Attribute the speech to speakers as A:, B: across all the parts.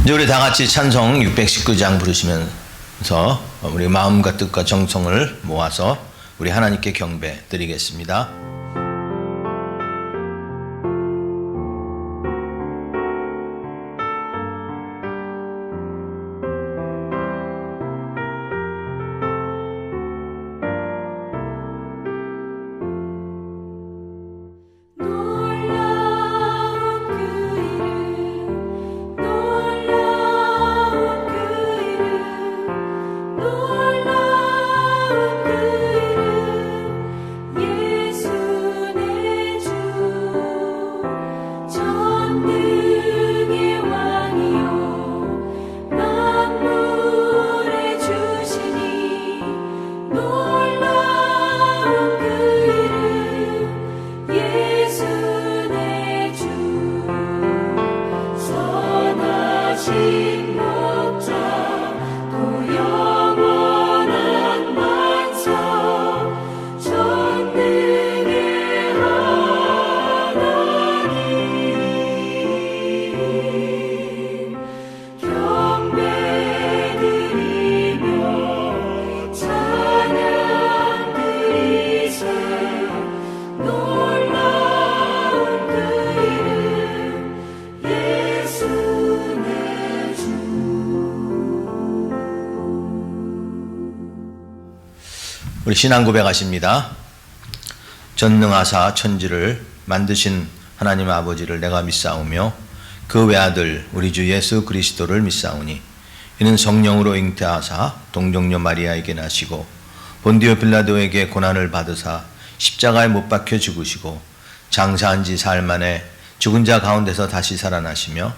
A: 이제 우리 다 같이 찬송 619장 부르시면서 우리 마음과 뜻과 정성을 모아서 우리 하나님께 경배 드리겠습니다. 우리 신앙 고백하십니다. 전능하사 천지를 만드신 하나님 아버지를 내가 믿사오며 그 외아들 우리 주 예수 그리스도를 믿사오니 이는 성령으로 잉태하사 동정녀 마리아에게 나시고 본디오 빌라도에게 고난을 받으사 십자가에 못 박혀 죽으시고 장사한 지 사흘 만에 죽은 자 가운데서 다시 살아나시며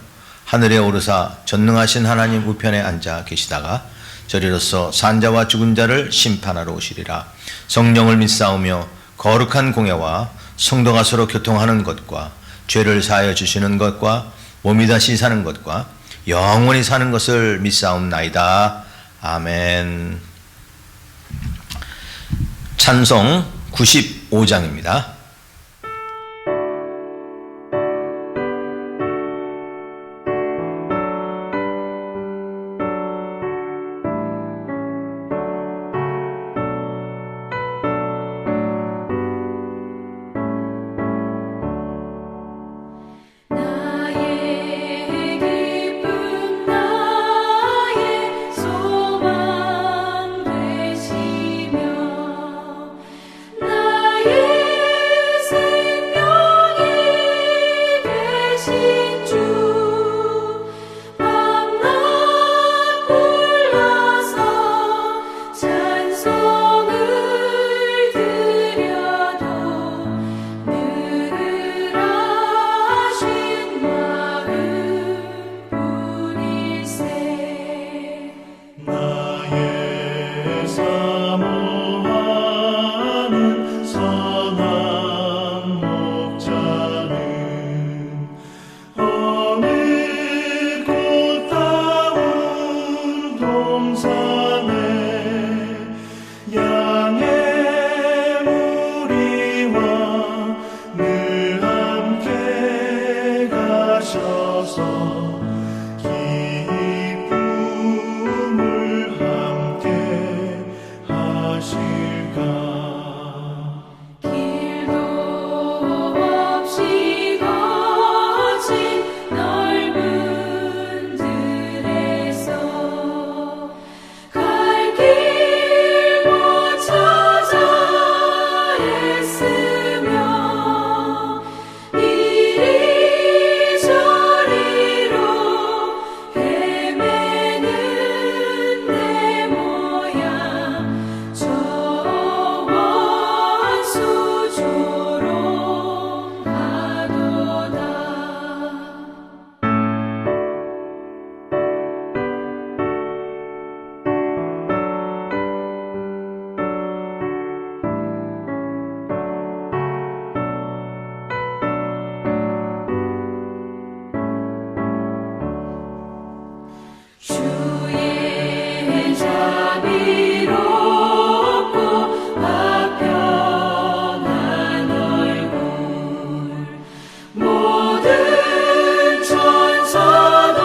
A: 하늘에 오르사 전능하신 하나님 우편에 앉아 계시다가 저리로서 산자와 죽은 자를 심판하러 오시리라. 성령을 믿사오며 거룩한 공예와 성도가 서로 교통하는 것과 죄를 사하여 주시는 것과 몸이 다시 사는 것과 영원히 사는 것을 믿사옵나이다. 아멘. 찬송 95장입니다.
B: 모든 천사도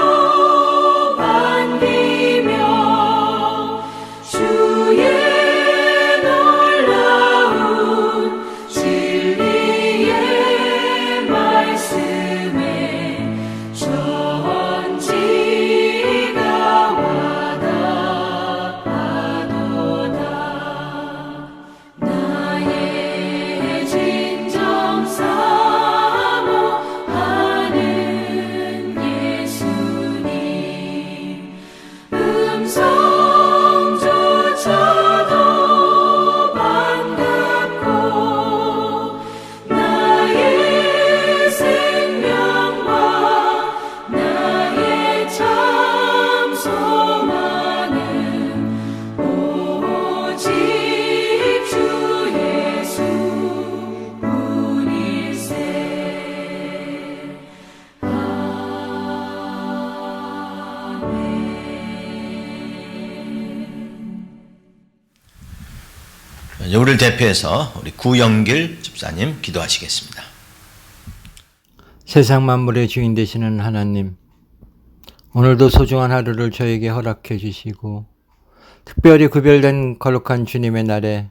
A: 우리를 대표해서 우리 구영길 집사님 기도하시겠습니다.
B: 세상 만물의 주인 되시는 하나님, 오늘도 소중한 하루를 저에게 허락해 주시고 특별히 구별된 거룩한 주님의 날에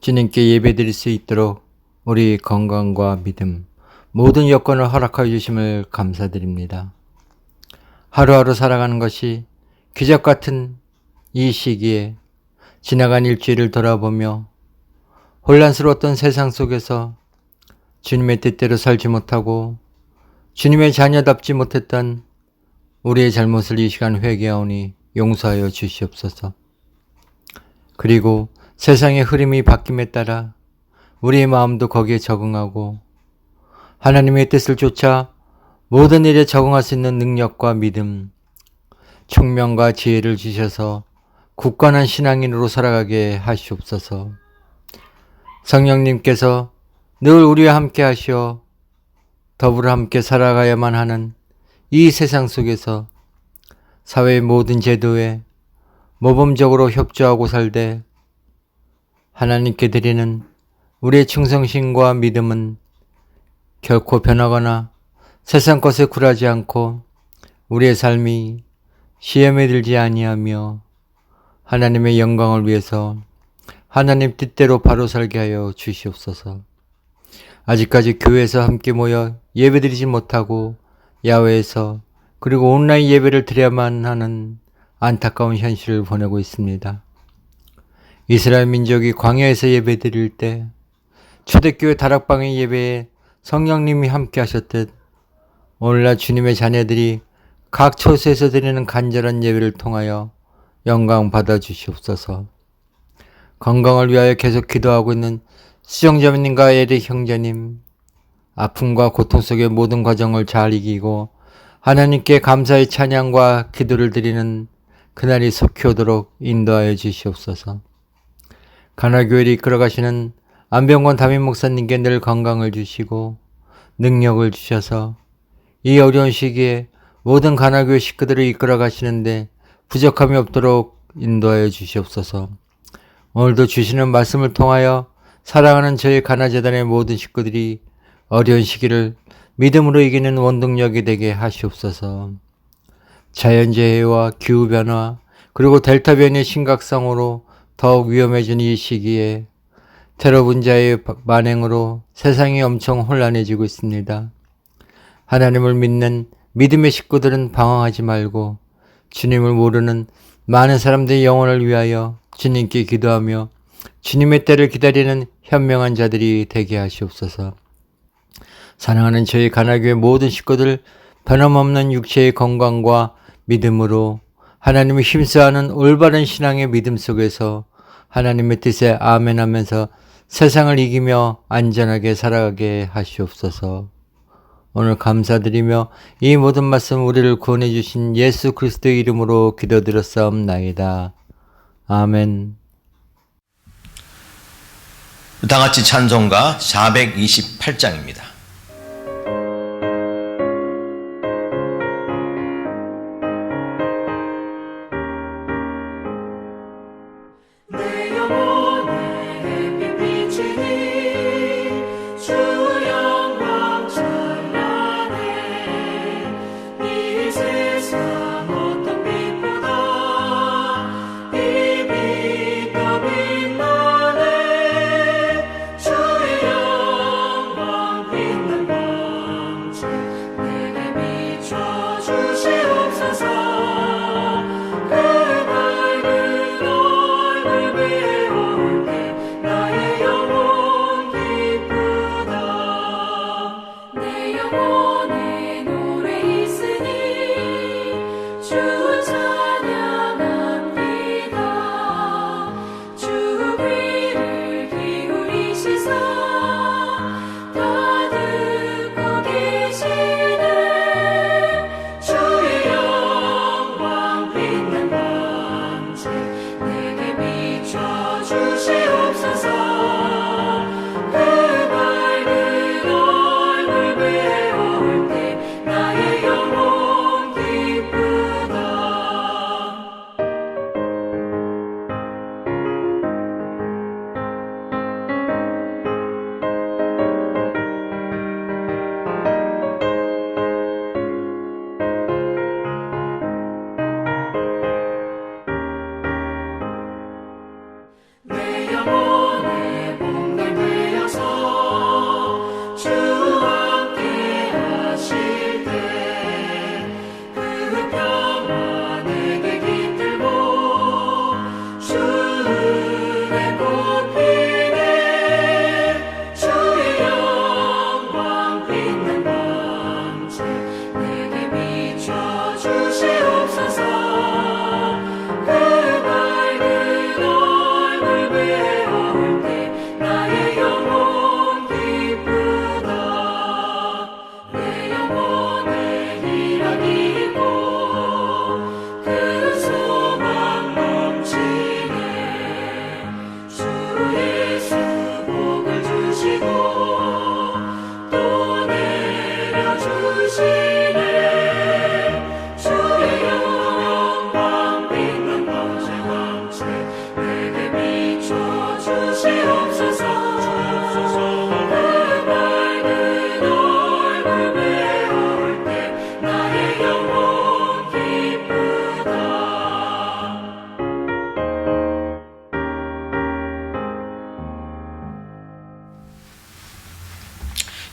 B: 주님께 예배드릴 수 있도록 우리 건강과 믿음, 모든 여건을 허락하여 주심을 감사드립니다. 하루하루 살아가는 것이 기적 같은 이 시기에 지나간 일주일을 돌아보며 혼란스러웠던 세상 속에서 주님의 뜻대로 살지 못하고 주님의 자녀답지 못했던 우리의 잘못을 이 시간 회개하오니 용서하여 주시옵소서. 그리고 세상의 흐름이 바뀜에 따라 우리의 마음도 거기에 적응하고 하나님의 뜻을 쫓아 모든 일에 적응할 수 있는 능력과 믿음, 총명과 지혜를 주셔서 굳건한 신앙인으로 살아가게 하시옵소서. 성령님께서 늘 우리와 함께 하시어 더불어 함께 살아가야만 하는 이 세상 속에서 사회의 모든 제도에 모범적으로 협조하고 살되 하나님께 드리는 우리의 충성심과 믿음은 결코 변하거나 세상 것에 굴하지 않고 우리의 삶이 시험에 들지 아니하며 하나님의 영광을 위해서 하나님 뜻대로 바로 살게 하여 주시옵소서. 아직까지 교회에서 함께 모여 예배드리지 못하고 야외에서 그리고 온라인 예배를 드려야만 하는 안타까운 현실을 보내고 있습니다. 이스라엘 민족이 광야에서 예배드릴 때 초대교회 다락방의 예배에 성령님이 함께 하셨듯 오늘날 주님의 자녀들이 각 처소에서 드리는 간절한 예배를 통하여 영광 받아 주시옵소서. 건강을 위하여 계속 기도하고 있는 수정자매님과 에릭 형제님, 아픔과 고통 속의 모든 과정을 잘 이기고 하나님께 감사의 찬양과 기도를 드리는 그날이 속히 오도록 인도하여 주시옵소서. 가나교회를 이끌어가시는 안병권 담임 목사님께 늘 건강을 주시고 능력을 주셔서 이 어려운 시기에 모든 가나교회 식구들을 이끌어가시는데 부족함이 없도록 인도하여 주시옵소서. 오늘도 주시는 말씀을 통하여 사랑하는 저희 가나재단의 모든 식구들이 어려운 시기를 믿음으로 이기는 원동력이 되게 하시옵소서. 자연재해와 기후변화 그리고 델타 변이의 심각성으로 더욱 위험해진 이 시기에 테러 분자의 만행으로 세상이 엄청 혼란해지고 있습니다. 하나님을 믿는 믿음의 식구들은 방황하지 말고 주님을 모르는 많은 사람들의 영혼을 위하여 주님께 기도하며 주님의 때를 기다리는 현명한 자들이 되게 하시옵소서. 사랑하는 저희 가나교회 모든 식구들 변함없는 육체의 건강과 믿음으로 하나님을 힘써하는 올바른 신앙의 믿음 속에서 하나님의 뜻에 아멘하면서 세상을 이기며 안전하게 살아가게 하시옵소서. 오늘 감사드리며 이 모든 말씀 우리를 구원해 주신 예수 그리스도의 이름으로 기도드렸사옵나이다. 아멘.
A: 다 같이 찬송가 428장입니다.
C: 주의 영광 주의 영광 빛난 번째 왕체 내게 비춰 주시옵소서. 그 밝은 얼굴 배울 때 나의 영혼 기쁘다.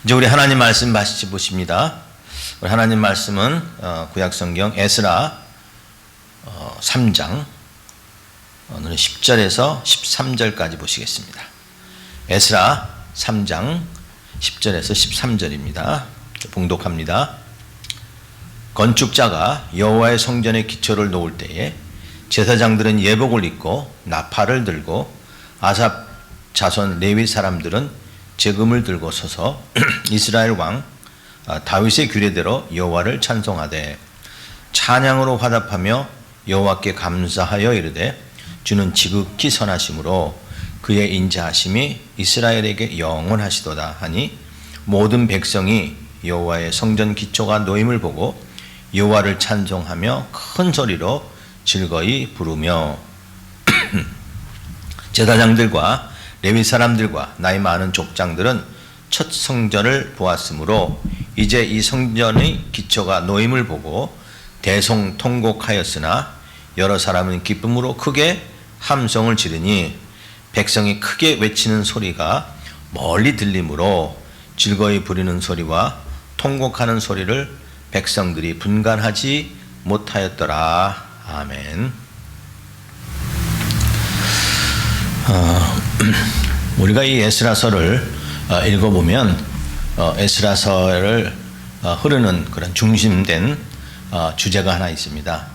A: 이제 우리 하나님 말씀 같이 보십니다. 우리 하나님 말씀은 구약성경 에스라 3장 오늘은 10절에서 13절까지 보시겠습니다. 에스라 3장 10절에서 13절입니다. 봉독합니다. 건축자가 여호와의 성전의 기초를 놓을 때에 제사장들은 예복을 입고 나팔을 들고 아삽 자손 레위 사람들은 제금을 들고 서서 이스라엘 왕 다윗의 규례대로 여호와를 찬송하되 찬양으로 화답하며 여호와께 감사하여 이르되 주는 지극히 선하심으로 그의 인자하심이 이스라엘에게 영원하시도다 하니 모든 백성이 여호와의 성전 기초가 놓임을 보고 여호와를 찬송하며 큰 소리로 즐거이 부르며 제사장들과 레위 사람들과 나이 많은 족장들은 첫 성전을 보았으므로 이제 이 성전의 기초가 놓임을 보고 대성통곡하였으나 여러 사람은 기쁨으로 크게 함성을 지르니 백성이 크게 외치는 소리가 멀리 들리므로 즐거이 부리는 소리와 통곡하는 소리를 백성들이 분간하지 못하였더라. 아멘. 우리가 이 에스라서를 읽어보면 에스라서를 흐르는 그런 중심된 주제가 하나 있습니다.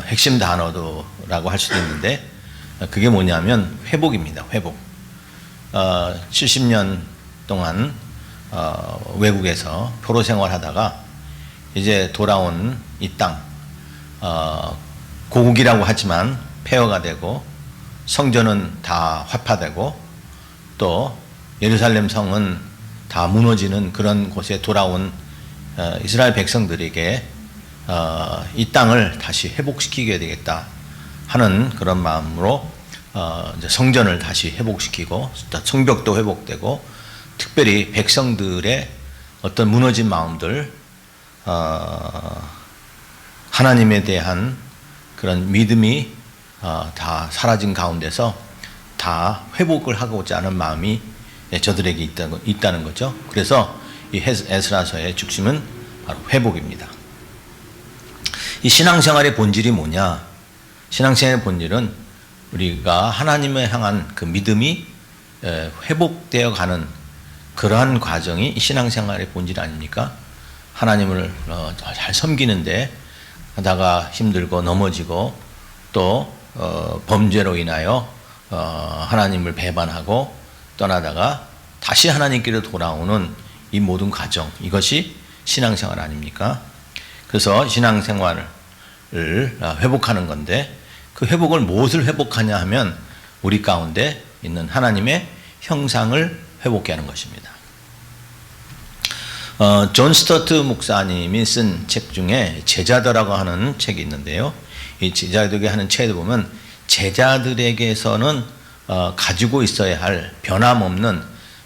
A: 핵심 단어라고 할 수도 있는데 그게 뭐냐면 회복입니다. 회복. 70년 동안 외국에서 포로 생활하다가 이제 돌아온 이 땅, 고국이라고 하지만 폐허가 되고 성전은 다 화파되고 또 예루살렘 성은 다 무너지는 그런 곳에 돌아온 이스라엘 백성들에게 이 땅을 다시 회복시키게 되겠다 하는 그런 마음으로 이제 성전을 다시 회복시키고 성벽도 회복되고 특별히 백성들의 어떤 무너진 마음들, 하나님에 대한 그런 믿음이 다 사라진 가운데서 다 회복을 하고자 하는 마음이 저들에게 있다는 거죠. 그래서 이 에스라서의 중심은 바로 회복입니다. 이 신앙생활의 본질이 뭐냐? 신앙생활의 본질은 우리가 하나님을 향한 그 믿음이 회복되어 가는 그러한 과정이 이 신앙생활의 본질 아닙니까? 하나님을 잘 섬기는데 하다가 힘들고 넘어지고 또 범죄로 인하여 하나님을 배반하고 떠나다가 다시 하나님께로 돌아오는 이 모든 과정, 이것이 신앙생활 아닙니까? 그래서 신앙생활을 회복하는 건데 그 회복을 무엇을 회복하냐 하면 우리 가운데 있는 하나님의 형상을 회복케 하는 것입니다. 존 스토트 목사님이 쓴 책 중에 제자들이라고 하는 책이 있는데요. 이 제자들에게 하는 책에 보면 제자들에게서는 가지고 있어야 할 변함없는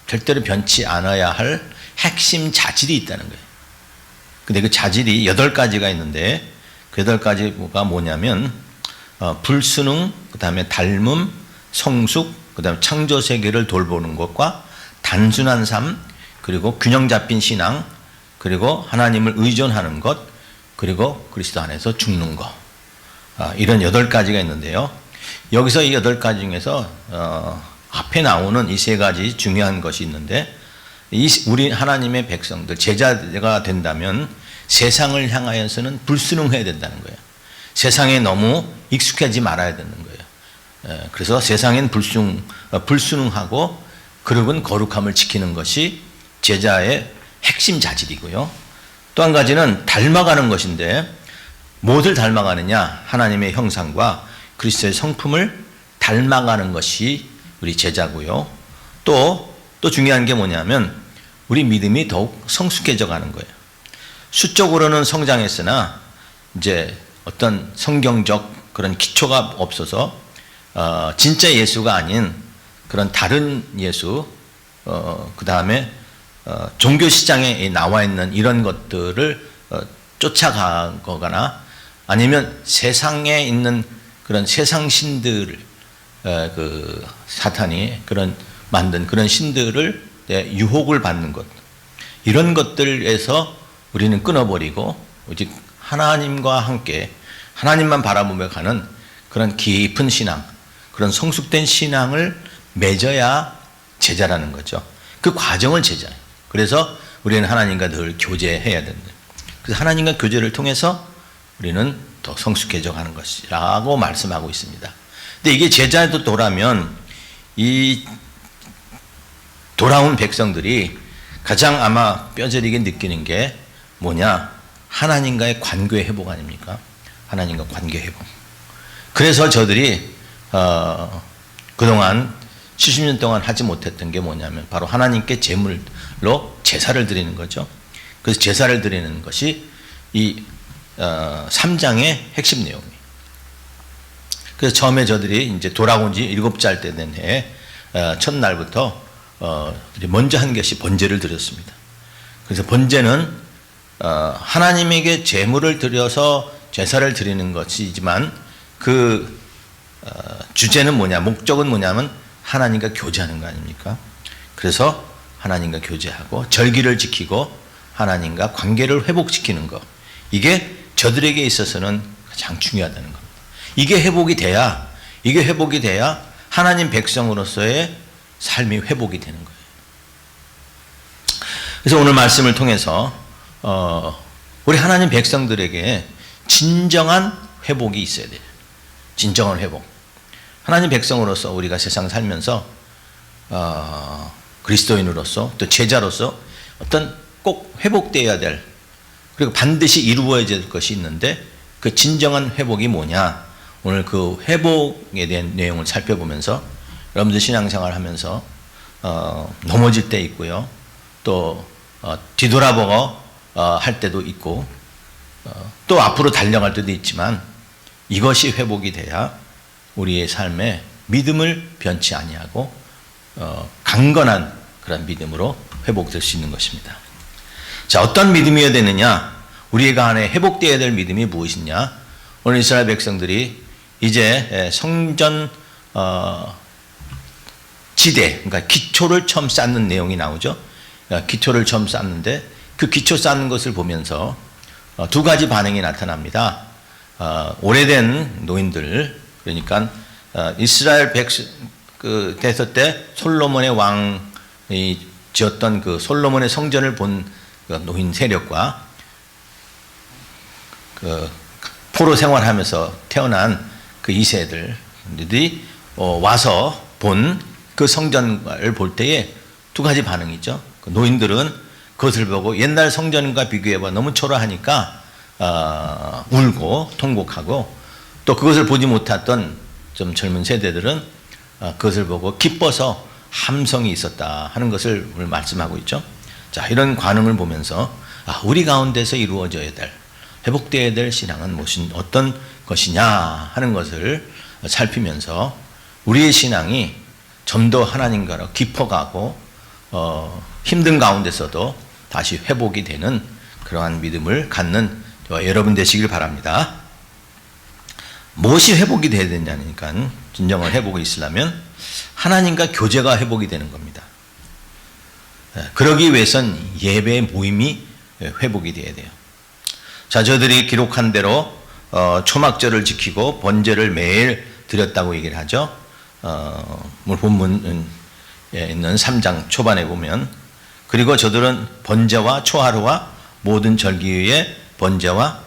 A: 절대로 변치 않아야 할 핵심 자질이 있다는 거예요. 근데 그 자질이 8가지가 있는데 그 8가지가 뭐냐면 불순응, 그 다음에 닮음, 성숙, 그 다음에 창조 세계를 돌보는 것과 단순한 삶, 그리고 균형 잡힌 신앙, 그리고 하나님을 의존하는 것, 그리고 그리스도 안에서 죽는 것. 이런 8가지가 있는데요. 여기서 이 8가지 중에서 앞에 나오는 이 3가지 중요한 것이 있는데 우리 하나님의 백성들, 제자가 된다면 세상을 향하여서는 불순응해야 된다는 거예요. 세상에 너무 익숙하지 말아야 되는 거예요. 그래서 세상엔 불순응하고 그릇은 거룩함을 지키는 것이 제자의 핵심 자질이고요. 또 한 가지는 닮아가는 것인데 무엇을 닮아가느냐? 하나님의 형상과 그리스도의 성품을 닮아가는 것이 우리 제자고요. 또 중요한 게 뭐냐면 우리 믿음이 더욱 성숙해져 가는 거예요. 수적으로는 성장했으나 이제 어떤 성경적 그런 기초가 없어서 진짜 예수가 아닌 그런 다른 예수, 그 다음에 종교 시장에 나와 있는 이런 것들을 쫓아가거나 아니면 세상에 있는 그런 세상 신들을 그 사탄이 그런 만든 그런 신들을 유혹을 받는 것, 이런 것들에서 우리는 끊어버리고 오직 하나님과 함께 하나님만 바라보며 가는 그런 깊은 신앙, 그런 성숙된 신앙을 맺어야 제자라는 거죠. 그 과정을 제자예요. 그래서 우리는 하나님과 늘 교제해야 된다. 그래서 하나님과 교제를 통해서 우리는 더 성숙해져 가는 것이라고 말씀하고 있습니다. 근데 이게 제자도 돌아면 이 돌아온 백성들이 가장 아마 뼈저리게 느끼는 게 뭐냐? 하나님과의 관계 회복 아닙니까? 하나님과 관계 회복. 그래서 저들이 그동안 70년 동안 하지 못했던 게 뭐냐면 바로 하나님께 제물로 제사를 드리는 거죠. 그래서 제사를 드리는 것이 이 3장의 핵심 내용이에요. 그래서 처음에 저들이 이제 돌아온 지 7살 때 된 해에 첫날부터 먼저 한 것이 번제를 드렸습니다. 그래서 번제는 하나님에게 제물을 드려서 제사를 드리는 것이지만 그 주제는 뭐냐, 목적은 뭐냐면 하나님과 교제하는 거 아닙니까? 그래서 하나님과 교제하고 절기를 지키고 하나님과 관계를 회복시키는 것, 이게 저들에게 있어서는 가장 중요하다는 겁니다. 이게 회복이 돼야 하나님 백성으로서의 삶이 회복이 되는 거예요. 그래서 오늘 말씀을 통해서 우리 하나님 백성들에게 진정한 회복이 있어야 돼요. 진정한 회복. 하나님 백성으로서 우리가 세상 살면서 그리스도인으로서 또 제자로서 어떤 꼭 회복되어야 될, 그리고 반드시 이루어져야 될 것이 있는데 그 진정한 회복이 뭐냐? 오늘 그 회복에 대한 내용을 살펴보면서 여러분들 신앙생활 하면서 넘어질 때 있고요. 또 뒤돌아보고 할 때도 있고 또 앞으로 달려갈 때도 있지만 이것이 회복이 돼야 우리의 삶에 믿음을 변치 아니하고 강건한 그런 믿음으로 회복될 수 있는 것입니다. 자, 어떤 믿음이어야 되느냐? 우리가 안에 회복되어야 될 믿음이 무엇이냐? 오늘 이스라엘 백성들이 이제 성전 지대, 그러니까 기초를 처음 쌓는 내용이 나오죠. 기초를 처음 쌓는데 그 기초 쌓는 것을 보면서 두 가지 반응이 나타납니다. 오래된 노인들, 그러니까 이스라엘 백성 그 대서 때 솔로몬의 왕이 지었던 그 솔로몬의 성전을 본 그 노인 세력과 그 포로 생활하면서 태어난 그 2세들이 와서 본 그 성전을 볼 때에 두 가지 반응이 있죠. 그 노인들은 그것을 보고 옛날 성전과 비교해봐 너무 초라하니까 울고 통곡하고, 또 그것을 보지 못했던 좀 젊은 세대들은 그것을 보고 기뻐서 함성이 있었다 하는 것을 오늘 말씀하고 있죠. 자, 이런 반응을 보면서 우리 가운데서 이루어져야 될, 회복되어야 될 신앙은 어떤 것이냐 하는 것을 살피면서 우리의 신앙이 좀 더 하나님과로 깊어가고 힘든 가운데서도 다시 회복이 되는 그러한 믿음을 갖는 여러분 되시길 바랍니다. 무엇이 회복이 되어야 되냐니까, 진정한 회복이 있으려면 하나님과 교제가 회복이 되는 겁니다. 그러기 위해선 예배 모임이 회복이 되어야 돼요. 자, 저들이 기록한 대로 초막절을 지키고 번제를 매일 드렸다고 얘기를 하죠. 본문에 있는 3장 초반에 보면, 그리고 저들은 번제와 초하루와 모든 절기의 번제와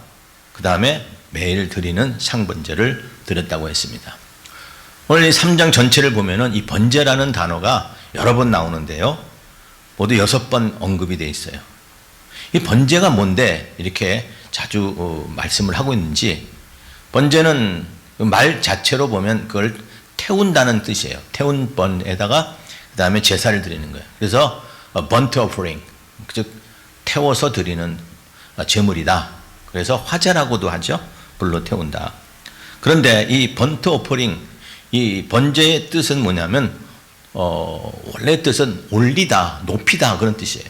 A: 그 다음에 매일 드리는 상번제를 드렸다고 했습니다. 오늘 이 3장 전체를 보면은 이 번제라는 단어가 여러 번 나오는데요. 모두 6번 언급이 되어 있어요. 이 번제가 뭔데 이렇게 자주 말씀을 하고 있는지, 번제는 말 자체로 보면 그걸 태운다는 뜻이에요. 태운 번에다가 그 다음에 제사를 드리는 거예요. 그래서 burnt offering, 즉 태워서 드리는 제물이다. 그래서 화제라고도 하죠. 불로 태운다. 그런데 이 번트 오퍼링, 이 번제의 뜻은 뭐냐면 원래 뜻은 올리다, 높이다 그런 뜻이에요.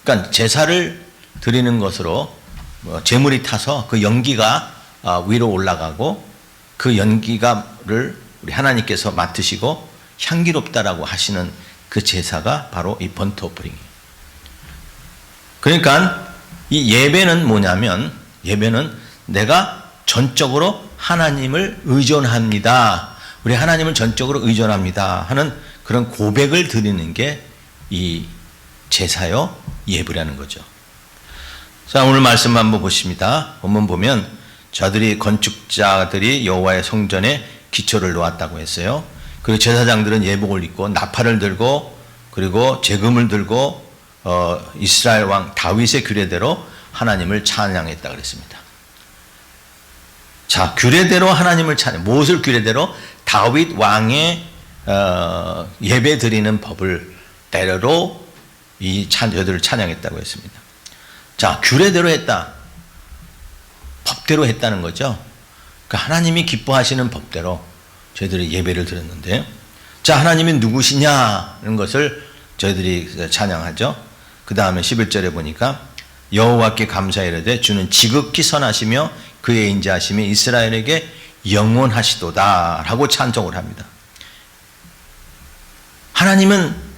A: 그러니까 제사를 드리는 것으로 제물이 타서 그 연기가 위로 올라가고 그 연기가를 우리 하나님께서 맡으시고 향기롭다라고 하시는 그 제사가 바로 이 번트 오퍼링이에요. 그러니까 이 예배는 뭐냐면 예배는 내가 전적으로 하나님을 의존합니다. 우리 하나님을 전적으로 의존합니다 하는 그런 고백을 드리는 게 이 제사요 예배라는 거죠. 자, 오늘 말씀 한번 보십니다. 본문 보면 저들이 건축자들이 여호와의 성전에 기초를 놓았다고 했어요. 그리고 제사장들은 예복을 입고 나팔을 들고 그리고 재금을 들고 이스라엘 왕 다윗의 규례대로 하나님을 찬양했다 그랬습니다. 자, 규례대로 하나님을 찬양. 무엇을 규례대로? 다윗 왕의 예배 드리는 법을 대로 이 저들을 찬양했다고 했습니다. 자, 규례대로 했다. 법대로 했다는 거죠. 그러니까 하나님이 기뻐하시는 법대로 저희들이 예배를 드렸는데, 자, 하나님이 누구시냐는 것을 저희들이 찬양하죠. 그 다음에 11절에 보니까 여호와께 감사이르되 주는 지극히 선하시며 그의 인자하심이 이스라엘에게 영원하시도다 라고 찬송을 합니다. 하나님은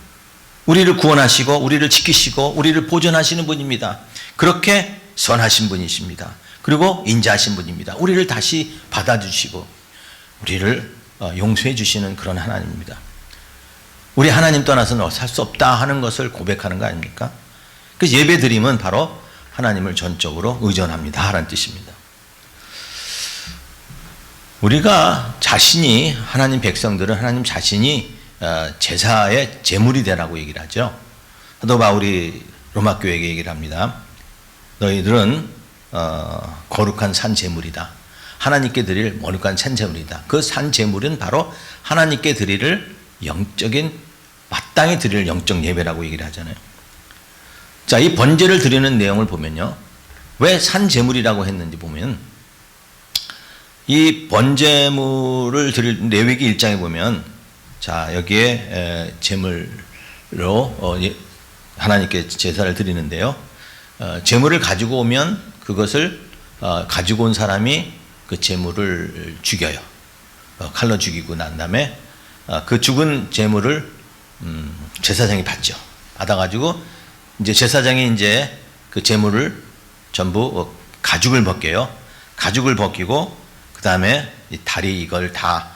A: 우리를 구원하시고 우리를 지키시고 우리를 보존하시는 분입니다. 그렇게 선하신 분이십니다. 그리고 인자하신 분입니다. 우리를 다시 받아주시고 우리를 용서해 주시는 그런 하나님입니다. 우리 하나님 떠나서는 살 수 없다 하는 것을 고백하는 거 아닙니까? 그래서 예배 드림은 바로 하나님을 전적으로 의존합니다 라는 뜻입니다. 우리가 자신이, 하나님 백성들은 하나님 자신이 제사의 제물이 되라고 얘기를 하죠. 사도 바울이 로마 교회에게 얘기를 합니다. 너희들은 거룩한 산 제물이다. 하나님께 드릴 거룩한 산 제물이다. 그 산 제물은 바로 하나님께 드릴 영적인, 마땅히 드릴 영적 예배라고 얘기를 하잖아요. 자, 이 번제를 드리는 내용을 보면요. 왜 산 제물이라고 했는지 보면 이 번제물을 드릴 레위기 1장에 보면 자, 여기에 제물로 하나님께 제사를 드리는데요. 제물을 가지고 오면 그것을 가지고 온 사람이 그 제물을 죽여요. 칼로 죽이고 난 다음에 그 죽은 제물을 제사장이 받죠. 받아가지고 이제 제사장이 이제 그 제물을 전부 가죽을 벗겨요. 가죽을 벗기고 그 다음에 이 다리 이걸 다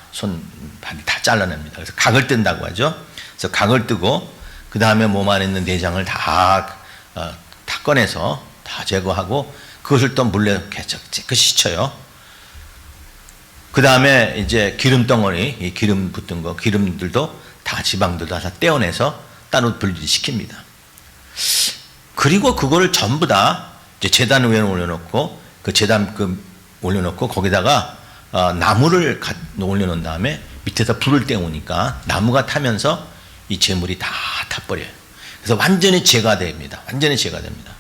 A: 발이 다 잘라냅니다. 그래서 각을 뜬다고 하죠. 그래서 각을 뜨고 그 다음에 몸 안에 있는 내장을 다 꺼내서 다 제거하고 그것을 또 물에 깨끗이 씻어요. 그 다음에 이제 기름 덩어리, 이 기름 붙은 거, 기름들도 다 지방들도 다 떼어내서 따로 분리시킵니다. 그리고 그거를 전부 다 이제 제단 위에 올려놓고 그 제단 올려놓고 거기다가 나무를 올려놓은 다음에 밑에서 불을 떼우니까 나무가 타면서 이 제물이 다 타버려요. 그래서 완전히 제가 됩니다. 완전히 제가 됩니다.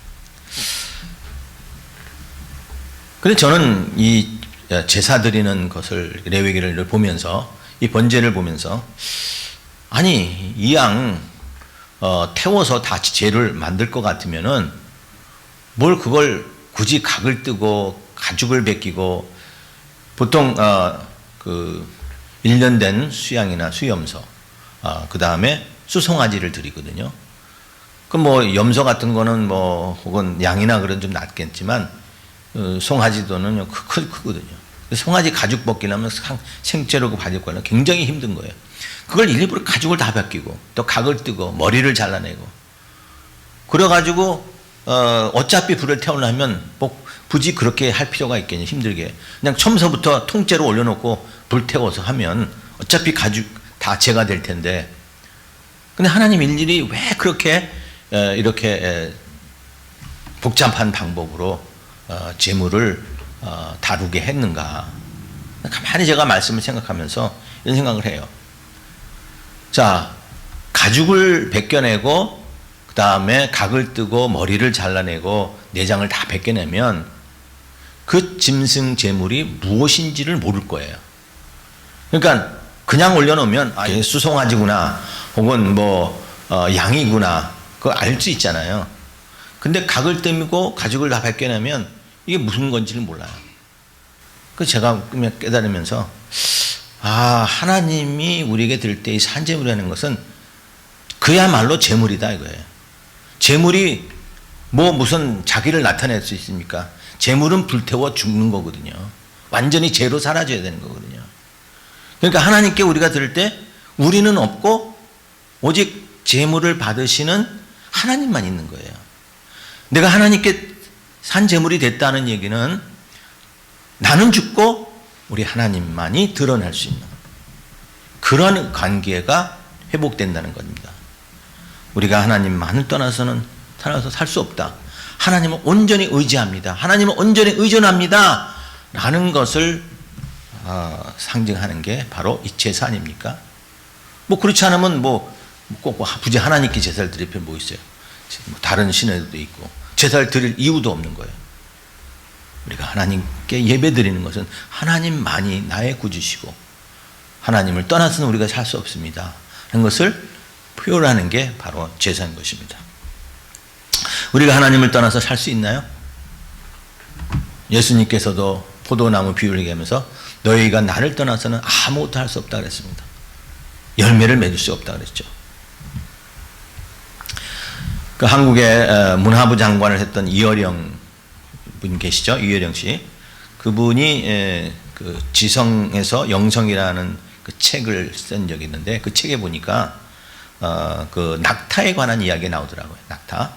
A: 그래서 저는 이 제사 드리는 것을 레위기를 보면서 이 번제를 보면서 아니 이 양 태워서 다 제를 만들 것 같으면은 뭘 그걸 굳이 각을 뜨고 가죽을 벗기고 보통 그 1년 된 수양이나 수염소 그 다음에 수송아지를 드리거든요. 그 뭐 염소 같은 거는 뭐 혹은 양이나 그런 좀 낫겠지만 송아지도는 크거든요. 송아지 가죽 벗기려면 생채로 그 가죽 벗기려면 굉장히 힘든 거예요. 그걸 일부러 가죽을 다 벗기고 또 각을 뜨고 머리를 잘라내고 그래가지고 어차피 불을 태우려면 뭐 굳이 그렇게 할 필요가 있겠냐, 힘들게 그냥 처음서부터 통째로 올려놓고 불 태워서 하면 어차피 가죽 다 제가 될 텐데, 근데 하나님 일일이 왜 그렇게 이렇게 복잡한 방법으로 재물을 다루게 했는가? 가만히 제가 말씀을 생각하면서 이런 생각을 해요. 자, 가죽을 벗겨내고 다음에 각을 뜨고 머리를 잘라내고 내장을 다 벗겨내면 그 짐승 제물이 무엇인지를 모를 거예요. 그러니까 그냥 올려놓으면 이게 수송아지구나 혹은 양이구나 그거 알 수 있잖아요. 근데 각을 뜨고 가죽을 다 벗겨내면 이게 무슨 건지를 몰라요. 그 제가 깨달으면서 하나님이 우리에게 드릴 때 이 산제물이라는 것은 그야말로 제물이다 이거예요. 제물이 무슨 자기를 나타낼 수 있습니까? 제물은 불태워 죽는 거거든요. 완전히 죄로 사라져야 되는 거거든요. 그러니까 하나님께 우리가 드릴 때 우리는 없고 오직 제물을 받으시는 하나님만 있는 거예요. 내가 하나님께 산 제물이 됐다는 얘기는 나는 죽고 우리 하나님만이 드러날 수 있는 그런 관계가 회복된다는 겁니다. 우리가 하나님만을 떠나서는 살아서 살 수 없다. 하나님을 온전히 의지합니다. 하나님을 온전히 의존합니다. 라는 것을 상징하는 게 바로 이 제사 아닙니까? 그렇지 않으면 꼭 굳이 하나님께 제사를 드릴 필요 있어요? 다른 신에도 있고 제사를 드릴 이유도 없는 거예요. 우리가 하나님께 예배 드리는 것은 하나님만이 나의 구주시고 하나님을 떠나서는 우리가 살 수 없습니다. 하는 것을 표현하는 게 바로 제사인 것입니다. 우리가 하나님을 떠나서 살 수 있나요? 예수님께서도 포도나무 비유를 얘기하면서 너희가 나를 떠나서는 아무것도 할 수 없다 그랬습니다. 열매를 맺을 수 없다 그랬죠. 그 한국의 문화부 장관을 했던 이어령 분 계시죠? 이어령 씨. 그분이 그 지성에서 영성이라는 그 책을 쓴 적이 있는데 그 책에 보니까 그 낙타에 관한 이야기가 나오더라고요. 낙타.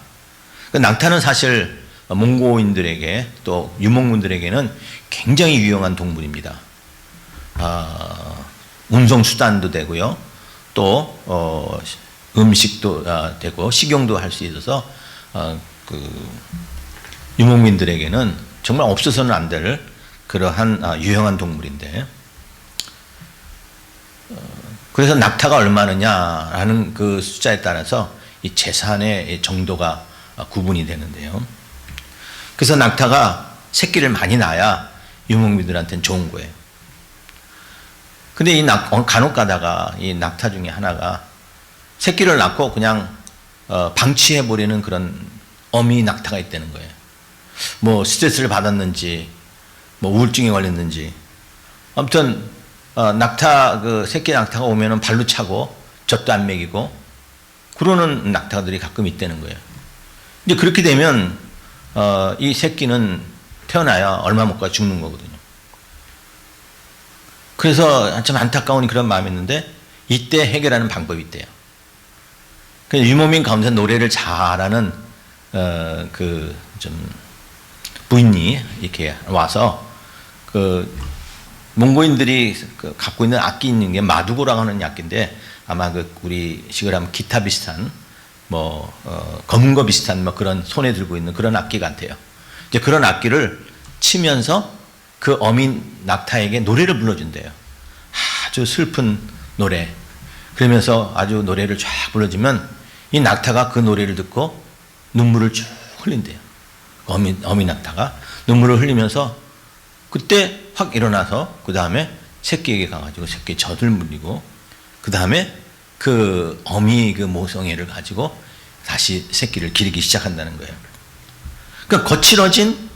A: 그 낙타는 사실 몽고인들에게 또 유목민들에게는 굉장히 유용한 동물입니다. 운송 수단도 되고요. 또 음식도 되고 식용도 할 수 있어서 그 유목민들에게는 정말 없어서는 안 될 그러한 유용한 동물인데 그래서 낙타가 얼마느냐라는 그 숫자에 따라서 이 재산의 정도가 구분이 되는데요. 그래서 낙타가 새끼를 많이 낳아야 유목민들한테는 좋은 거예요. 근데 이 간혹 가다가 이 낙타 중에 하나가 새끼를 낳고 그냥 방치해버리는 그런 어미 낙타가 있다는 거예요. 스트레스를 받았는지, 우울증에 걸렸는지. 아무튼, 그 새끼 낙타가 오면은 발로 차고, 젖도 안 먹이고, 그러는 낙타들이 가끔 있다는 거예요. 이제 그렇게 되면, 이 새끼는 태어나야 얼마 못 가 죽는 거거든요. 그래서 참 안타까운 그런 마음이 있는데, 이때 해결하는 방법이 있대요. 유목민 가운데 노래를 잘하는, 부인이 이렇게 와서, 몽고인들이 갖고 있는 악기 있는 게 마두고라고 하는 악기인데, 아마 우리 식으로 하면 기타 비슷한, 검은 거 비슷한 그런 손에 들고 있는 그런 악기 같아요. 이제 그런 악기를 치면서 그 어민 낙타에게 노래를 불러준대요. 아주 슬픈 노래. 그러면서 아주 노래를 쫙 불러주면 이 낙타가 그 노래를 듣고 눈물을 쭉 흘린대요. 어미 낙타가 눈물을 흘리면서 그때 확 일어나서 그 다음에 새끼에게 가가지고 새끼 젖을 물리고 그 다음에 그 어미 그 모성애를 가지고 다시 새끼를 기르기 시작한다는 거예요. 그러니까 거칠어진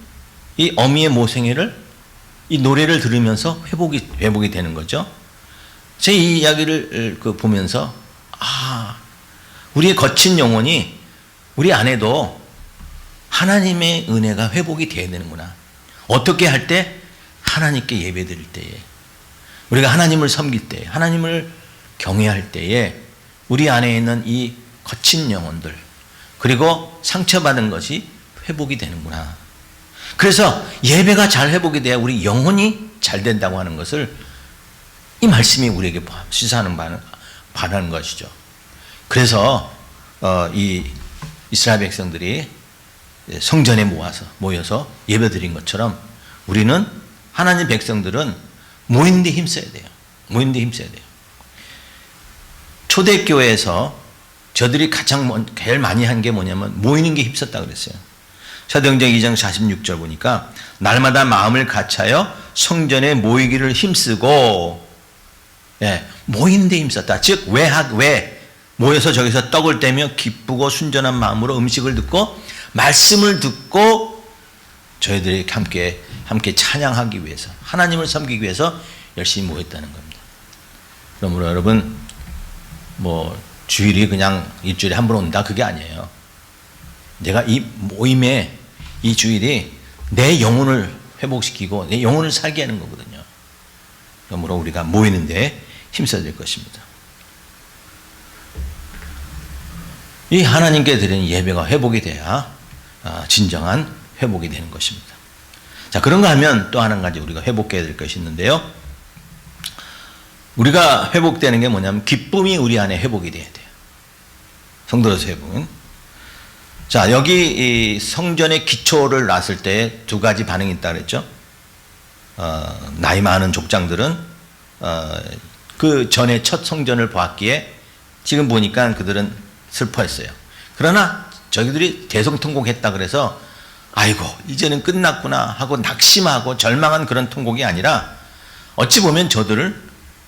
A: 이 어미의 모성애를 이 노래를 들으면서 회복이 되는 거죠. 제 이 이야기를 보면서 우리의 거친 영혼이 우리 안에도 하나님의 은혜가 회복이 돼야 되는구나. 어떻게 할 때? 하나님께 예배드릴 때에 우리가 하나님을 섬길 때에 하나님을 경외할 때에 우리 안에 있는 이 거친 영혼들 그리고 상처받은 것이 회복이 되는구나. 그래서 예배가 잘 회복이 돼야 우리 영혼이 잘 된다고 하는 것을 이 말씀이 우리에게 시사하는 바라는 것이죠. 그래서 이 이스라엘 백성들이 성전에 모여서 예배드린 것처럼 우리는 하나님 백성들은 모이는데 힘써야 돼요. 초대교회에서 저들이 제일 많이 한 게 뭐냐면 모이는 게 힘썼다 그랬어요. 사도행전 2장 46절 보니까 날마다 마음을 같이하여 성전에 모이기를 힘쓰고, 예, 모이는 데 힘썼다. 즉 왜 모여서 저기서 떡을 떼며 기쁘고 순전한 마음으로 음식을 듣고 말씀을 듣고 저희들이 함께 찬양하기 위해서, 하나님을 섬기기 위해서 열심히 모였다는 겁니다. 그러므로 여러분, 뭐 주일이 그냥 일주일에 한 번 온다 그게 아니에요. 내가 이 모임에 이 주일이 내 영혼을 회복시키고 내 영혼을 살게 하는 거거든요. 그러므로 우리가 모이는 데 힘써야 될 것입니다. 이 하나님께 드리는 예배가 회복이 돼야 진정한 회복이 되는 것입니다. 자, 그런가 하면 또 한 가지 우리가 회복해야 될 것이 있는데요. 우리가 회복되는 게 뭐냐면 기쁨이 우리 안에 회복이 돼야 돼요. 성도로서 회복은. 자, 여기 이 성전의 기초를 놨을 때 두 가지 반응이 있다 그랬죠. 나이 많은 족장들은 그 전에 첫 성전을 보았기에 지금 보니까 그들은 슬퍼했어요. 그러나 저희들이 대성통곡했다 그래서 아이고 이제는 끝났구나 하고 낙심하고 절망한 그런 통곡이 아니라, 어찌 보면 저들을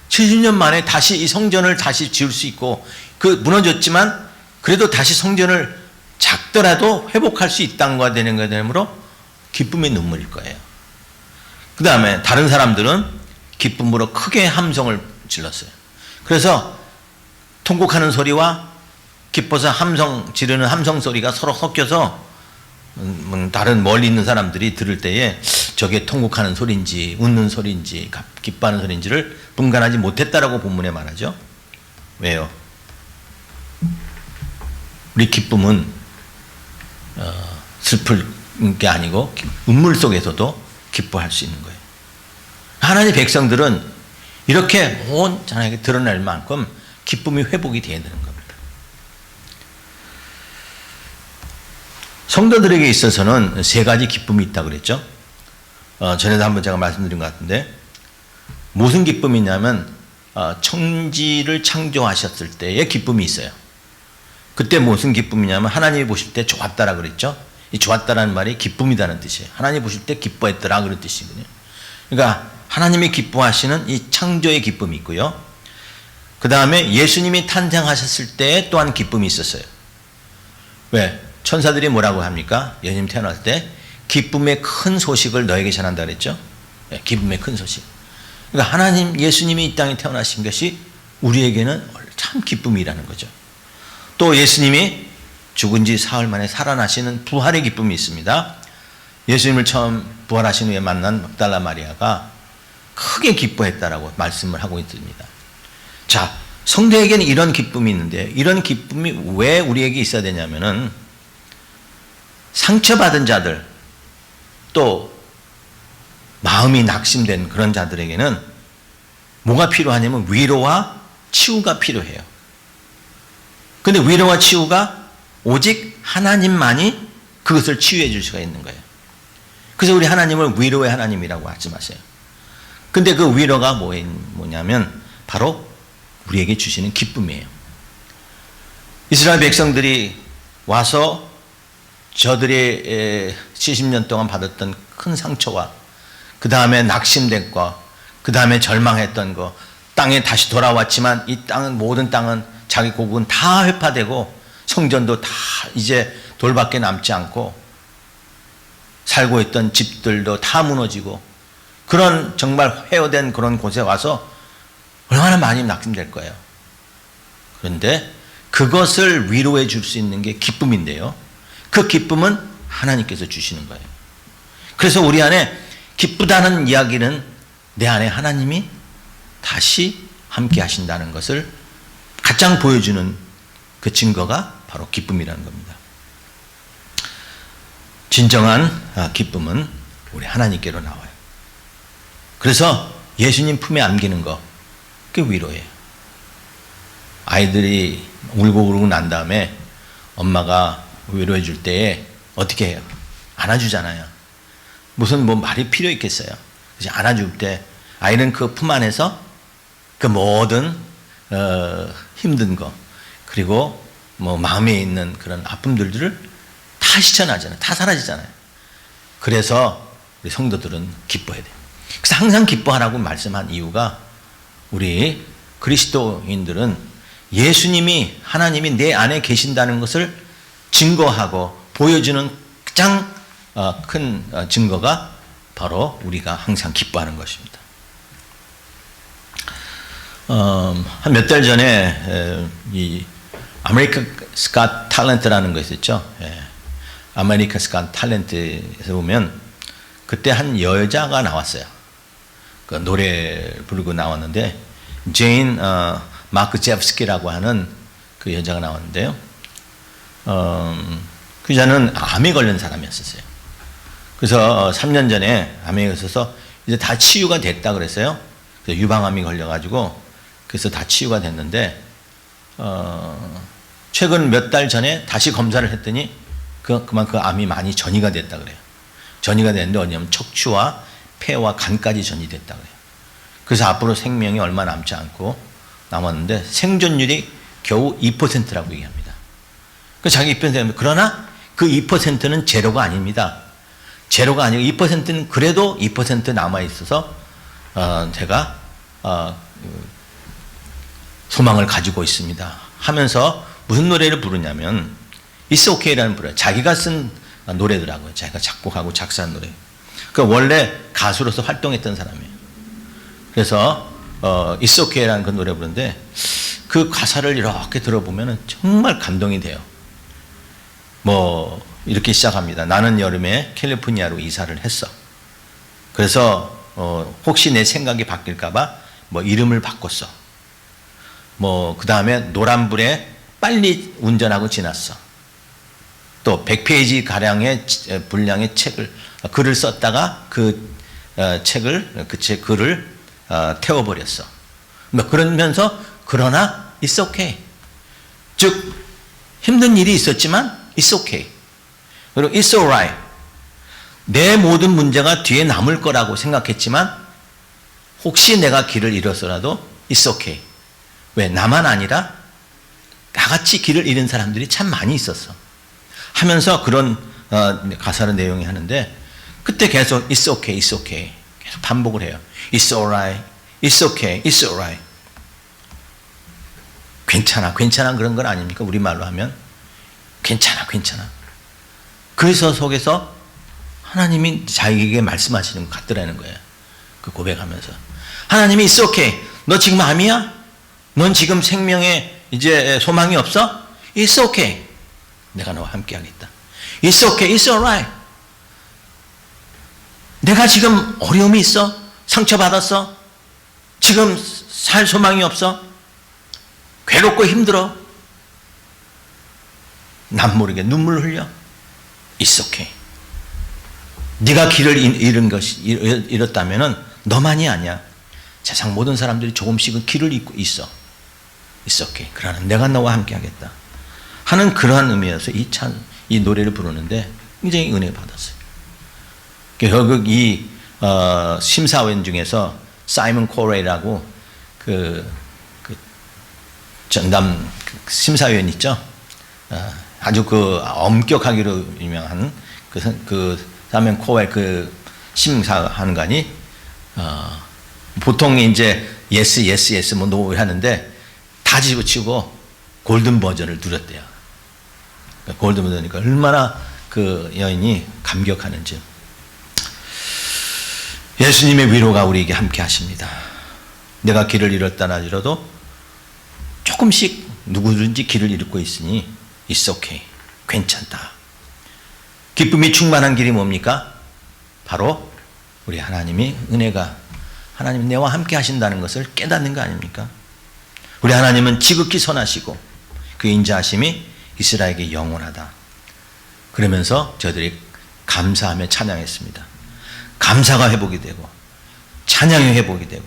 A: 70년 만에 다시 이 성전을 다시 지을 수 있고, 그 무너졌지만 그래도 다시 성전을 작더라도 회복할 수 있다는 것가 되는 것 되므로 기쁨의 눈물일 거예요. 그 다음에 다른 사람들은 기쁨으로 크게 함성을 질렀어요. 그래서 통곡하는 소리와 기뻐서 함성 지르는 함성 소리가 서로 섞여서 다른 멀리 있는 사람들이 들을 때에 저게 통곡하는 소리인지 웃는 소리인지 기뻐하는 소리인지를 분간하지 못했다라고 본문에 말하죠. 왜요? 우리 기쁨은 슬플 게 아니고 눈물 속에서도 기뻐할 수 있는 거예요. 하나님의 백성들은 이렇게 온전하게 드러낼 만큼 기쁨이 회복이 되어야 되는 겁니다. 성도들에게 있어서는 세 가지 기쁨이 있다고 그랬죠. 전에도 한번 제가 말씀드린 것 같은데, 무슨 기쁨이냐면 천지를 창조하셨을 때의 기쁨이 있어요. 그때 무슨 기쁨이냐면 하나님이 보실 때 좋았다라 그랬죠. 이 좋았다라는 말이 기쁨이라는 뜻이에요. 하나님이 보실 때 기뻐했더라 그런 뜻이거든요. 그러니까 하나님이 기뻐하시는 이 창조의 기쁨이 있고요. 그 다음에 예수님이 탄생하셨을 때 또한 기쁨이 있었어요. 왜? 천사들이 뭐라고 합니까? 예수님 태어났을 때 기쁨의 큰 소식을 너에게 전한다 그랬죠. 기쁨의 큰 소식. 그러니까 하나님, 예수님이 이 땅에 태어나신 것이 우리에게는 참 기쁨이라는 거죠. 또 예수님이 죽은 지 사흘 만에 살아나시는 부활의 기쁨이 있습니다. 예수님을 처음 부활하신 후에 만난 막달라 마리아가 크게 기뻐했다라고 말씀을 하고 있습니다. 자, 성도에게는 이런 기쁨이 있는데, 이런 기쁨이 왜 우리에게 있어야 되냐면은 상처받은 자들, 또 마음이 낙심된 그런 자들에게는 뭐가 필요하냐면 위로와 치유가 필요해요. 근데 위로와 치유가 오직 하나님만이 그것을 치유해 줄 수가 있는 거예요. 그래서 우리 하나님을 위로의 하나님이라고 하지 마세요. 근데 그 위로가 뭐냐면 바로 우리에게 주시는 기쁨이에요. 이스라엘 백성들이 와서 저들이 70년 동안 받았던 큰 상처와 그 다음에 낙심된 거, 그 다음에 절망했던 거, 땅에 다시 돌아왔지만 이 땅은, 모든 땅은 자기 고국은 다 회파되고 성전도 다 이제 돌밖에 남지 않고 살고 있던 집들도 다 무너지고, 그런 정말 회오된 그런 곳에 와서 얼마나 많이 낙심될 거예요. 그런데 그것을 위로해 줄 수 있는 게 기쁨인데요. 그 기쁨은 하나님께서 주시는 거예요. 그래서 우리 안에 기쁘다는 이야기는 내 안에 하나님이 다시 함께 하신다는 것을 가장 보여주는 그 증거가 바로 기쁨이라는 겁니다. 진정한 기쁨은 우리 하나님께로 나와요. 그래서 예수님 품에 안기는 거, 그게 위로예요. 아이들이 울고 난 다음에 엄마가 위로해 줄 때에 어떻게 해요? 안아주잖아요. 무슨 말이 필요 있겠어요? 그래서 안아줄 때 아이는 그 품 안에서 그 모든 힘든 거, 그리고 뭐 마음에 있는 그런 아픔들을 다 실천하잖아요. 다 사라지잖아요. 그래서 우리 성도들은 기뻐해야 돼요. 그래서 항상 기뻐하라고 말씀한 이유가 우리 그리스도인들은 예수님이 하나님이 내 안에 계신다는 것을 증거하고 보여주는 가장 큰 증거가 바로 우리가 항상 기뻐하는 것입니다. 한 몇 달 전에 이 아메리카's Got Talent라는 거 있었죠. 아메리카's Got Talent에서 보면 그때 한 여자가 나왔어요. 그 노래 부르고 나왔는데 제인 마크제프스키라고 하는 그 여자가 나왔는데요. 그 여자는 암에 걸린 사람이었어요. 그래서 3년 전에 암에 걸려서 이제 다 치유가 됐다 그랬어요. 그래서 유방암이 걸려가지고 그래서 다 치유가 됐는데 최근 몇 달 전에 다시 검사를 했더니 그만큼 암이 많이 전이가 됐다 그래요. 전이가 됐는데 어디냐면 척추와 폐와 간까지 전이 됐다 그래요. 그래서 앞으로 생명이 얼마 남지 않고 남았는데 생존율이 겨우 2%라고 얘기합니다. 그 자기 2%, 그러나 그 2%는 제로가 아닙니다. 제로가 아니고 2%는 그래도 2% 남아 있어서 제가 소망을 가지고 있습니다. 하면서 무슨 노래를 부르냐면 It's OK라는 노래, 자기가 쓴 노래더라고요. 자기가 작곡하고 작사한 노래. 그 원래 가수로서 활동했던 사람이에요. 그래서 It's OK라는 그 노래 부르는데 그 가사를 이렇게 들어보면 정말 감동이 돼요. 뭐 이렇게 시작합니다. 나는 여름에 캘리포니아로 이사를 했어. 그래서 혹시 내 생각이 바뀔까봐 뭐 이름을 바꿨어. 뭐 그 다음에 노란불에 빨리 운전하고 지났어. 또 100페이지 가량의 분량의 글을 썼다가 그 글을 태워버렸어. 뭐 그러면서 그러나 it's okay. 즉 힘든 일이 있었지만 it's okay. 그리고 it's alright. 내 모든 문제가 뒤에 남을 거라고 생각했지만 혹시 내가 길을 잃었어라도 it's okay. 왜? 나만 아니라 나같이 길을 잃은 사람들이 참 많이 있었어. 하면서 그런 가사의 내용이 하는데 그때 계속 it's okay, it's okay 계속 반복을 해요. It's alright, it's okay, it's alright. 괜찮아, 괜찮아 그런 건 아닙니까? 우리말로 하면 괜찮아, 괜찮아. 그래서 속에서 하나님이 자기에게 말씀하시는 것 같더라는 거예요. 그 고백하면서 하나님이 it's okay. 너 지금 암이야? 넌 지금 생명에 이제 소망이 없어? It's okay. 내가 너와 함께 하겠다. It's okay, it's alright. 내가 지금 어려움이 있어? 상처받았어? 지금 살 소망이 없어? 괴롭고 힘들어? 남 모르게 눈물 흘려? It's okay. 네가 길을 잃었다면은 너만이 아니야. 세상 모든 사람들이 조금씩은 길을 잃고 있어. It's okay. 그러나 내가 너와 함께 하겠다. 하는 그러한 의미에서 이 노래를 부르는데 굉장히 은혜 받았어요. 결국 이 심사위원 중에서 사이먼 코레이라고 그 전담 심사위원 있죠. 아주 그 엄격하기로 유명한 그 사이먼 코레이 그 심사하는 거니 보통 이제 yes 뭐 no 하는데 다 집어치고 골든 버전을 누렸대요. 골든 버전이니까 얼마나 그 여인이 감격하는지. 예수님의 위로가 우리에게 함께 하십니다. 내가 길을 잃었다 하더라도 조금씩 누구든지 길을 잃고 있으니 it's okay. 괜찮다. 기쁨이 충만한 길이 뭡니까? 바로 우리 하나님이 은혜가 하나님 내와 함께 하신다는 것을 깨닫는 거 아닙니까? 우리 하나님은 지극히 선하시고 그 인자하심이 이스라엘에게 영원하다. 그러면서 저희들이 감사하며 찬양했습니다. 감사가 회복이 되고 찬양이 회복이 되고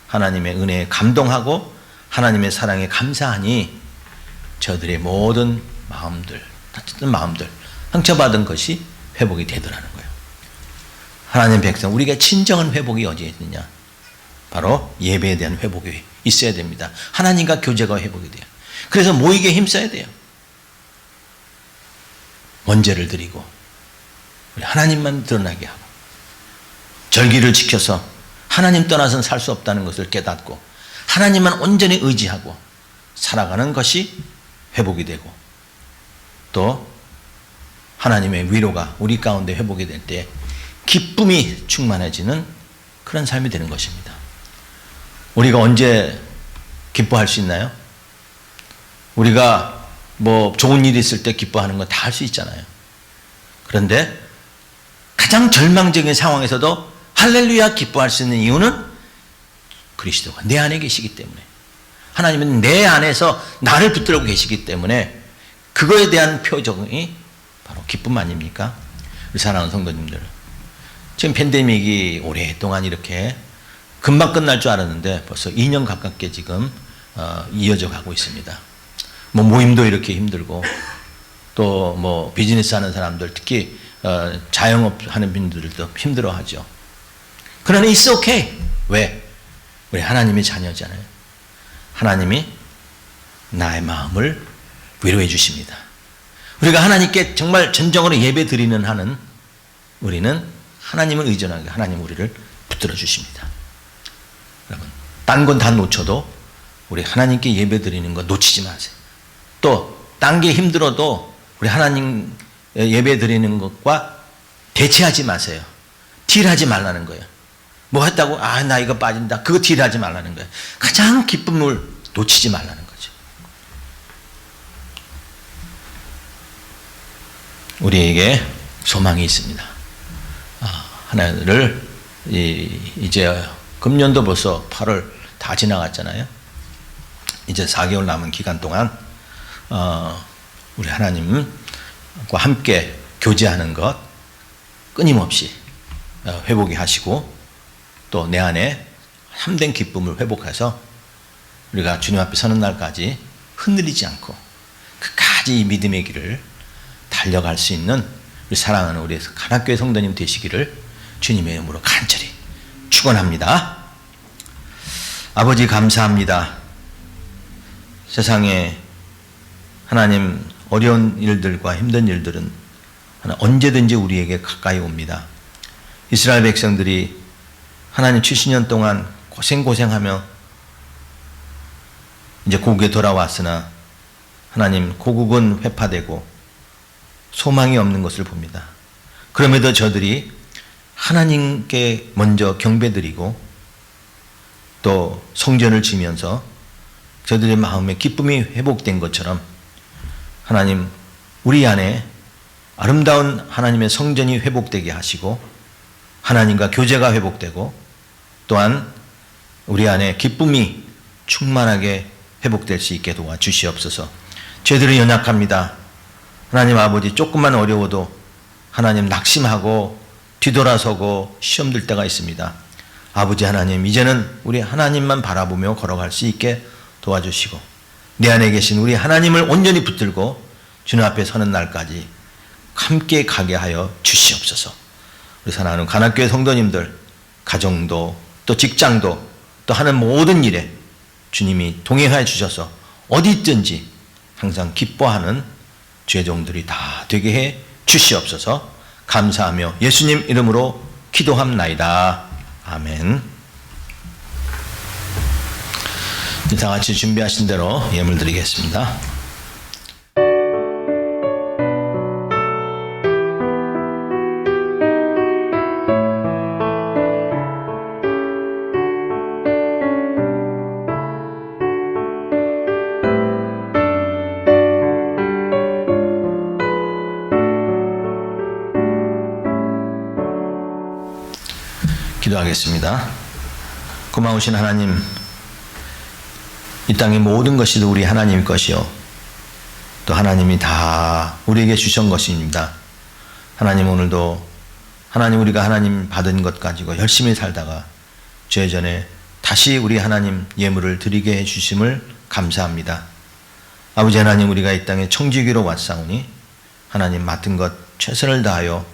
A: 하나님의 은혜에 감동하고 하나님의 사랑에 감사하니 저들의 모든 마음들, 다쳤던 마음들, 상처받은 것이 회복이 되더라는 거예요. 하나님 백성, 우리가 진정한 회복이 어디에 있느냐? 바로 예배에 대한 회복이 있어야 됩니다. 하나님과 교제가 회복이 돼요. 그래서 모이게 힘써야 돼요. 원죄를 드리고 우리 하나님만 드러나게 하고 절기를 지켜서 하나님 떠나서는 살 수 없다는 것을 깨닫고 하나님만 온전히 의지하고 살아가는 것이 회복이 되고 또 하나님의 위로가 우리 가운데 회복이 될 때 기쁨이 충만해지는 그런 삶이 되는 것입니다. 우리가 언제 기뻐할 수 있나요? 우리가 뭐 좋은 일이 있을 때 기뻐하는 건 다 할 수 있잖아요. 그런데 가장 절망적인 상황에서도 할렐루야 기뻐할 수 있는 이유는 그리스도가 내 안에 계시기 때문에 하나님은 내 안에서 나를 붙들고 계시기 때문에 그거에 대한 표정이 바로 기쁨 아닙니까? 우리 사랑하는 성도님들, 지금 팬데믹이 오랫동안 이렇게 금방 끝날 줄 알았는데 벌써 2년 가깝게 지금 이어져 가고 있습니다. 뭐 모임도 이렇게 힘들고 또 뭐 비즈니스 하는 사람들 특히 자영업 하는 분들도 힘들어하죠. 그러나 it's okay. 왜? 우리 하나님의 자녀잖아요. 하나님이 나의 마음을 위로해 주십니다. 우리가 하나님께 정말 전적으로 예배 드리는 한은 우리는 하나님을 의존하게 하나님 우리를 붙들어 주십니다. 여러분, 딴 건 다 놓쳐도 우리 하나님께 예배 드리는 거 놓치지 마세요. 또 딴 게 힘들어도 우리 하나님 예배 드리는 것과 대체하지 마세요. 딜하지 말라는 거예요. 뭐 했다고 나 이거 빠진다. 그거 딜하지 말라는 거예요. 가장 기쁨을 놓치지 말라는 거죠. 우리에게 소망이 있습니다. 하나를 이제 금년도 벌써 8월 다 지나갔잖아요. 이제 4개월 남은 기간 동안 우리 하나님과 함께 교제하는 것 끊임없이 회복이 하시고 또 내 안에 참된 기쁨을 회복해서 우리가 주님 앞에 서는 날까지 흔들리지 않고 끝까지 이 믿음의 길을 달려갈 수 있는 우리 사랑하는 우리 가나교회 성도님 되시기를 주님의 이름으로 간절히 축원합니다. 아버지 감사합니다. 세상에 하나님 어려운 일들과 힘든 일들은 언제든지 우리에게 가까이 옵니다. 이스라엘 백성들이 하나님 70년 동안 고생하며 이제 고국에 돌아왔으나 하나님 고국은 회파되고 소망이 없는 것을 봅니다. 그럼에도 저들이 하나님께 먼저 경배드리고 또 성전을 지면서 저들의 마음에 기쁨이 회복된 것처럼 하나님 우리 안에 아름다운 하나님의 성전이 회복되게 하시고 하나님과 교제가 회복되고 또한 우리 안에 기쁨이 충만하게 회복될 수 있게 도와주시옵소서. 저희들은 연약합니다. 하나님 아버지 조금만 어려워도 하나님 낙심하고 뒤돌아서고 시험 들 때가 있습니다. 아버지 하나님 이제는 우리 하나님만 바라보며 걸어갈 수 있게 도와주시고 내 안에 계신 우리 하나님을 온전히 붙들고 주님 앞에 서는 날까지 함께 가게 하여 주시옵소서. 우리 사랑하는 가나교회 성도님들 가정도 또 직장도 또 하는 모든 일에 주님이 동행하여 주셔서 어디 있든지 항상 기뻐하는 주의 종들이 다 되게 해 주시옵소서. 감사하며 예수님 이름으로 기도합나이다. 아멘. 다 같이 준비하신 대로 예물 드리겠습니다. 기도하겠습니다. 고마우신 하나님, 이 땅의 모든 것이 우리 하나님 것이요 또 하나님이 다 우리에게 주신 것입니다. 하나님 오늘도 하나님 우리가 하나님 받은 것 가지고 열심히 살다가 죄 전에 다시 우리 하나님 예물을 드리게 해주심을 감사합니다. 아버지 하나님 우리가 이 땅에 청지기로 왔사오니 하나님 맡은 것 최선을 다하여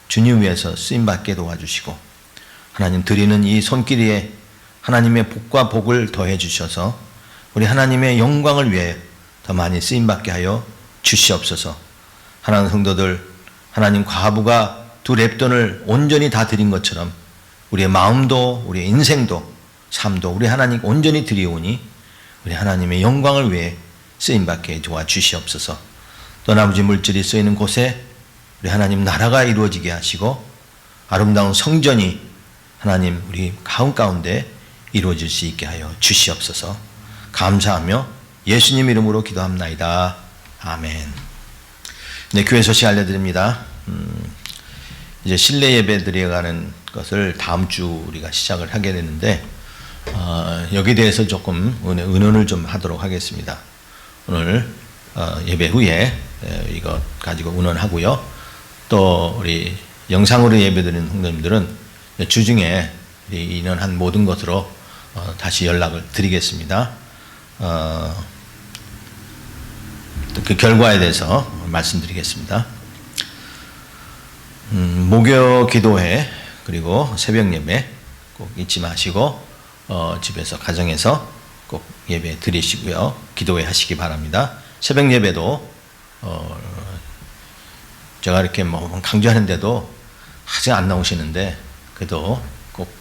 A: 주님 위해서 쓰임받게 도와주시고 하나님 드리는 이 손길에 하나님의 복과 복을 더해 주셔서 우리 하나님의 영광을 위해 더 많이 쓰임받게 하여 주시옵소서. 하나님 성도들, 하나님 과부가 두 렙돈을 온전히 다 드린 것처럼 우리의 마음도 우리의 인생도 삶도 우리 하나님 온전히 드리오니 우리 하나님의 영광을 위해 쓰임받게 도와주시옵소서. 또 나머지 물질이 쓰이는 곳에 우리 하나님 나라가 이루어지게 하시고 아름다운 성전이 하나님 우리 가운데 이루어질 수 있게 하여 주시옵소서. 감사하며 예수님 이름으로 기도합나이다. 아멘. 네, 교회 소식 알려드립니다. 이제 실내 예배 드려가는 것을 다음 주 우리가 시작을 하게 되는데 여기에 대해서 조금 의논을 좀 하도록 하겠습니다. 오늘 예배 후에 이거 가지고 의논하고요. 또 우리 영상으로 예배드리는 성도님들은 주중에 의논한 모든 것으로 다시 연락을 드리겠습니다. 그 결과에 대해서 말씀드리겠습니다. 목요 기도회 그리고 새벽 예배 꼭 잊지 마시고 집에서 가정에서 꼭 예배 드리시고요. 기도회 하시기 바랍니다. 새벽 예배도 제가 이렇게 뭐 강조하는데도 아직 안 나오시는데 그래도 꼭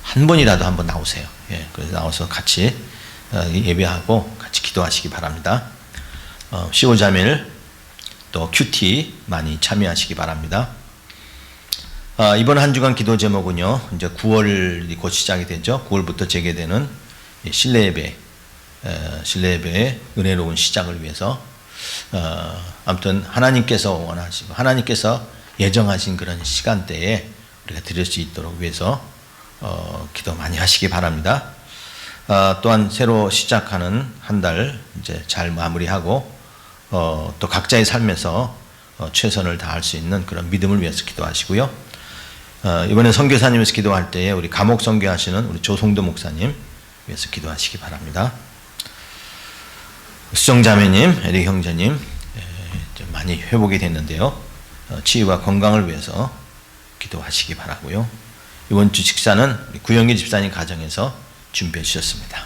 A: 한 번이라도 한번 나오세요. 예, 그래서 나와서 같이 예배하고 같이 기도하시기 바랍니다. 15자밀 또 큐티 많이 참여하시기 바랍니다. 이번 한 주간 기도 제목은요, 이제 9월이 곧 시작이 되죠. 9월부터 재개되는 실내 예배의 은혜로운 시작을 위해서 아무튼 하나님께서 원하시고 하나님께서 예정하신 그런 시간대에 우리가 드릴 수 있도록 위해서 기도 많이 하시기 바랍니다. 또한 새로 시작하는 한 달 이제 잘 마무리하고 또 각자의 삶에서 최선을 다할 수 있는 그런 믿음을 위해서 기도하시고요. 이번에 선교사님에서 기도할 때에 우리 감옥 선교하시는 우리 조송도 목사님 위해서 기도하시기 바랍니다. 수정자매님, 에릭 형제님 좀 많이 회복이 됐는데요. 치유와 건강을 위해서 기도하시기 바라고요. 이번 주 식사는 구영기 집사님 가정에서 준비해 주셨습니다.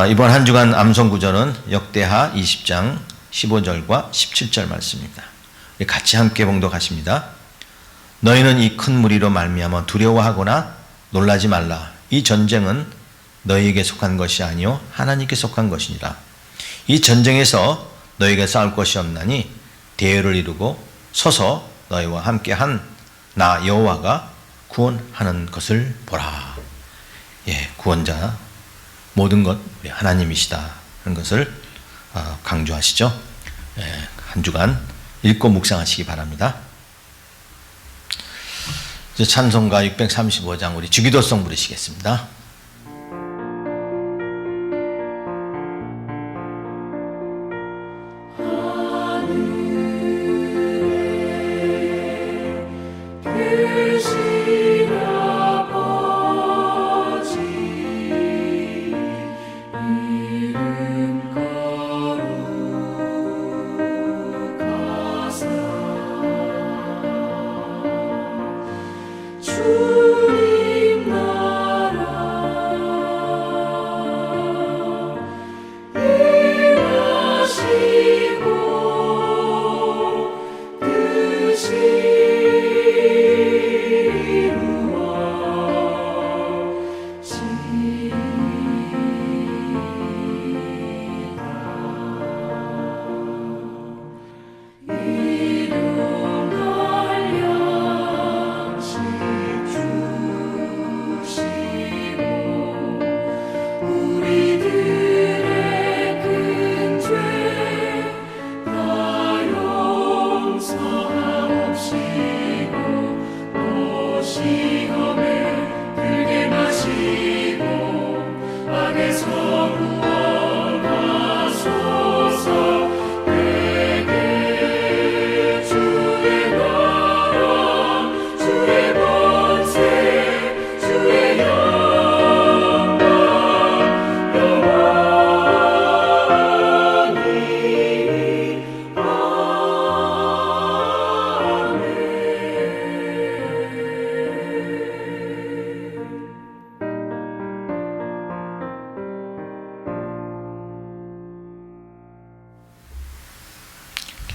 A: 이번 한 주간 암송 구절은 역대하 20장 15절과 17절 말씀입니다. 같이 함께 봉독하십니다. 너희는 이 큰 무리로 말미암아 두려워하거나 놀라지 말라. 이 전쟁은 너희에게 속한 것이 아니요 하나님께 속한 것이니라. 이 전쟁에서 너희에게 싸울 것이 없나니 대열을 이루고 서서 너희와 함께한 나 여호와가 구원하는 것을 보라. 예, 구원자 모든 것 우리 하나님이시다 하는 것을 강조하시죠. 예, 한 주간 읽고 묵상하시기 바랍니다. 이제 찬송가 635장 우리 주기도송 부르시겠습니다.
C: 주님 나라 일하시고 뜻이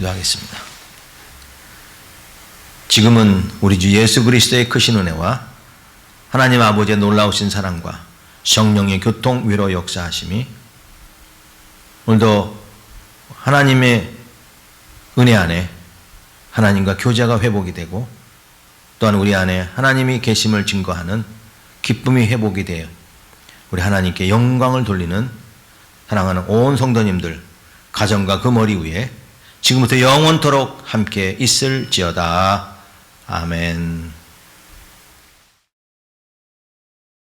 A: 기도하겠습니다. 지금은 우리 주 예수 그리스도의 크신 은혜와 하나님 아버지의 놀라우신 사랑과 성령의 교통 위로 역사하심이 오늘도 하나님의 은혜 안에 하나님과 교제가 회복이 되고 또한 우리 안에 하나님이 계심을 증거하는 기쁨이 회복이 되어 우리 하나님께 영광을 돌리는 사랑하는 온 성도님들 가정과 그 머리 위에 지금부터 영원토록 함께 있을지어다. 아멘.